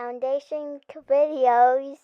Foundation videos.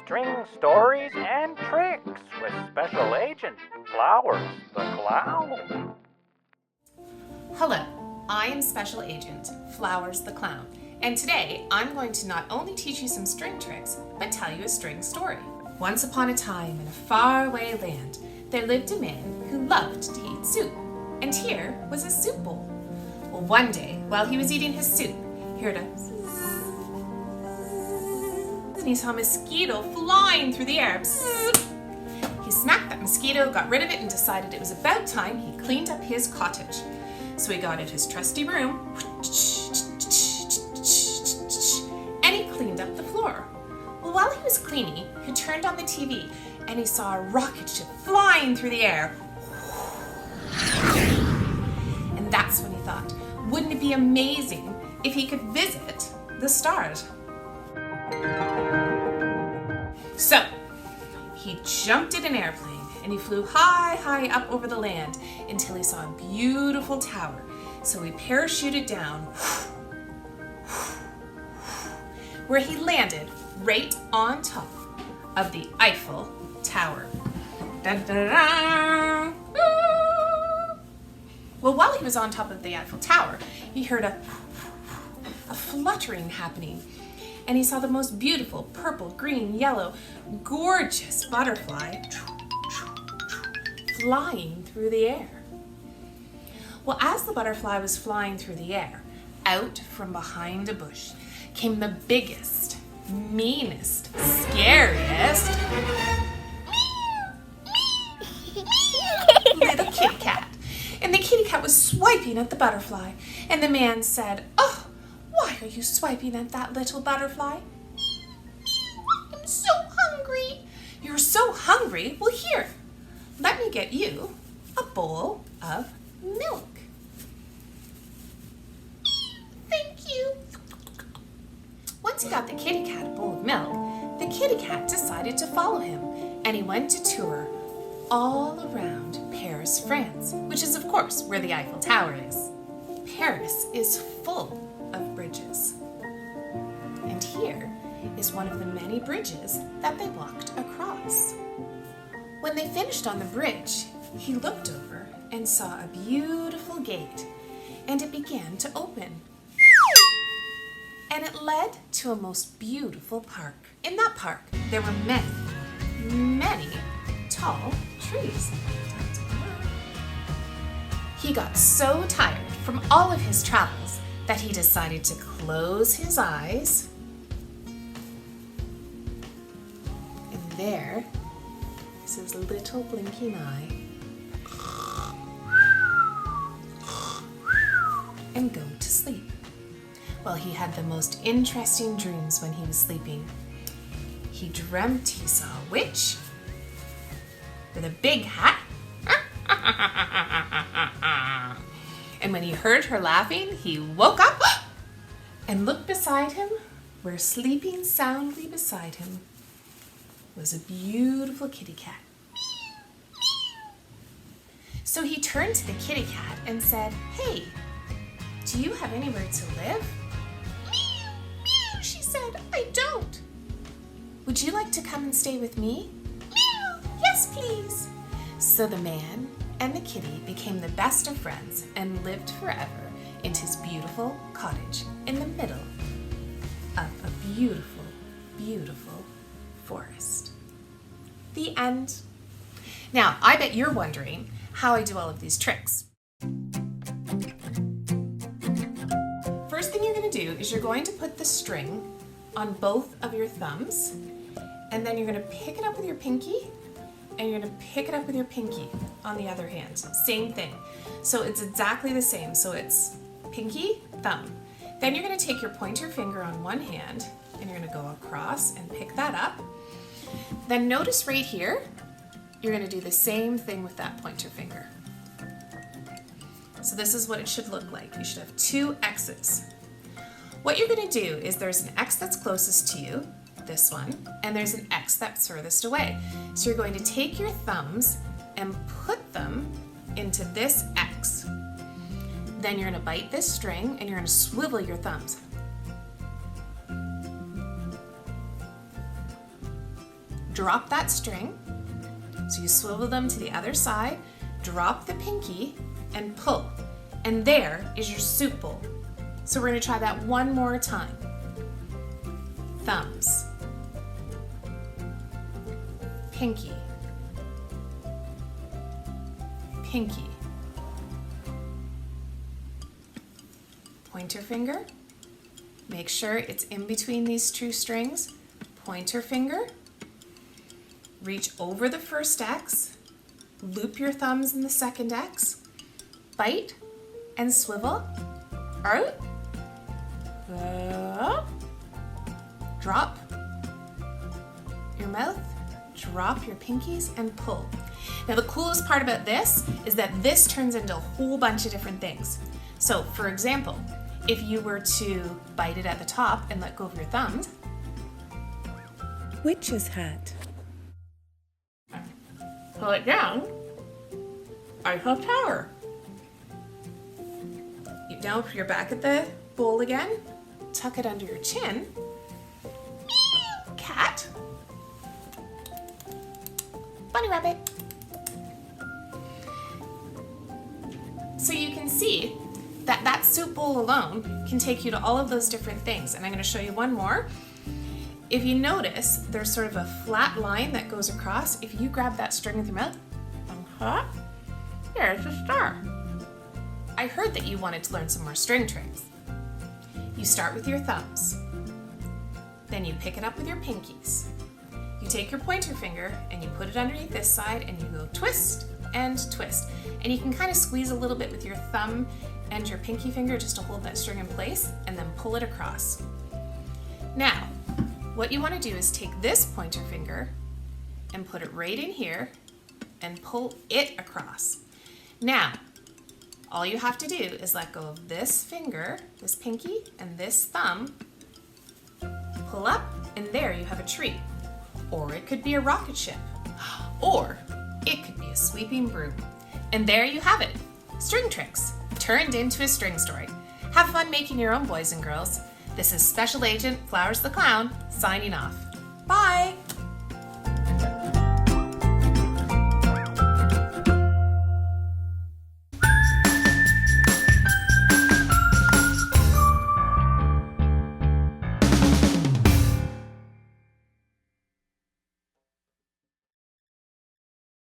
String stories and tricks with Special Agent Flowers the Clown. Hello, I am Special Agent Flowers the Clown, and today I'm going to not only teach you some string tricks, but tell you a string story. Once upon a time in a faraway land, there lived a man who loved to eat soup, and here was his soup bowl. Well, one day, while he was eating his soup, he heard a and he saw a mosquito flying through the air. He smacked that mosquito, got rid of it, and decided it was about time he cleaned up his cottage. So he got out his trusty broom, and he cleaned up the floor. Well, while he was cleaning, he turned on the TV, and he saw a rocket ship flying through the air. And that's when he thought, wouldn't it be amazing if he could visit the stars? So, he jumped in an airplane and he flew high, high up over the land until he saw a beautiful tower. So he parachuted down, where he landed right on top of the Eiffel Tower. Dun, dun, dun. Well, while he was on top of the Eiffel Tower, he heard a fluttering happening. And he saw the most beautiful purple, green, yellow, gorgeous butterfly flying through the air. Well, as the butterfly was flying through the air, out from behind a bush came the biggest, meanest, scariest little kitty cat. And the kitty cat was swiping at the butterfly. And the man said, "Oh, why are you swiping at that little butterfly?" "I'm so hungry." "You're so hungry? Well, here, let me get you a bowl of milk." "Thank you." Once he got the kitty cat a bowl of milk, the kitty cat decided to follow him, and he went to tour all around Paris, France, which is, of course, where the Eiffel Tower is. Paris is full of bridges. And here is one of the many bridges that they walked across. When they finished on the bridge, he looked over and saw a beautiful gate, and it began to open. And it led to a most beautiful park. In that park, there were many, many tall trees. He got so tired from all of his travels that he decided to close his eyes. And there is his little blinking eye. And go to sleep. Well, he had the most interesting dreams when he was sleeping. He dreamt he saw a witch with a big hat. And when he heard her laughing, he woke up and looked beside him, where sleeping soundly beside him was a beautiful kitty cat. So he turned to the kitty cat and said, "Hey, do you have anywhere to live?" She said, "I don't." "Would you like to come and stay with me?" "Yes, please." So the man and the kitty became the best of friends and lived forever in his beautiful cottage in the middle of a beautiful, beautiful forest. The end. Now, I bet you're wondering, how I do all of these tricks. First thing you're going to do is you're going to put the string on both of your thumbs, and then you're going to pick it up with your pinky, and you're going to pick it up with your pinky on the other hand. Same thing. So it's exactly the same. So it's pinky, thumb. Then you're going to take your pointer finger on one hand, and you're going to go across and pick that up. Then notice right here, you're going to do the same thing with that pointer finger. So this is what it should look like. You should have two X's. What you're going to do is there's an X that's closest to you, this one, and there's an X that's furthest away. So you're going to take your thumbs and put them into this X. Then you're going to bite this string and you're going to swivel your thumbs. Drop that string. So you swivel them to the other side, drop the pinky, and pull. And there is your soup bowl. So we're going to try that one more time. Thumbs. Pinky. Pinky. Pointer finger. Make sure it's in between these two strings. Pointer finger. Reach over the first X. Loop your thumbs in the second X. Bite and swivel. Out. Up. Drop your mouth, drop your pinkies, and pull. Now the coolest part about this is that this turns into a whole bunch of different things. So for example, if you were to bite it at the top and let go of your thumbs. Witch's hat. Pull it down. Eiffel Tower. Now if you're back at the bowl again, tuck it under your chin. Cat. Bunny rabbit. So you can see that that soup bowl alone can take you to all of those different things. And I'm going to show you one more. If you notice, there's sort of a flat line that goes across. If you grab that string with your mouth, there's a star. I heard that you wanted to learn some more string tricks. You start with your thumbs. Then you pick it up with your pinkies. You take your pointer finger and you put it underneath this side and you go twist and twist. And you can kind of squeeze a little bit with your thumb and your pinky finger just to hold that string in place and then pull it across. Now, what you want to do is take this pointer finger and put it right in here and pull it across. Now, all you have to do is let go of this finger, this pinky, and this thumb, pull up, and there you have a tree. Or it could be a rocket ship. Or it could be a sweeping broom. And there you have it, string tricks turned into a string story. Have fun making your own, boys and girls. This is Special Agent Flowers the Clown signing off. Bye!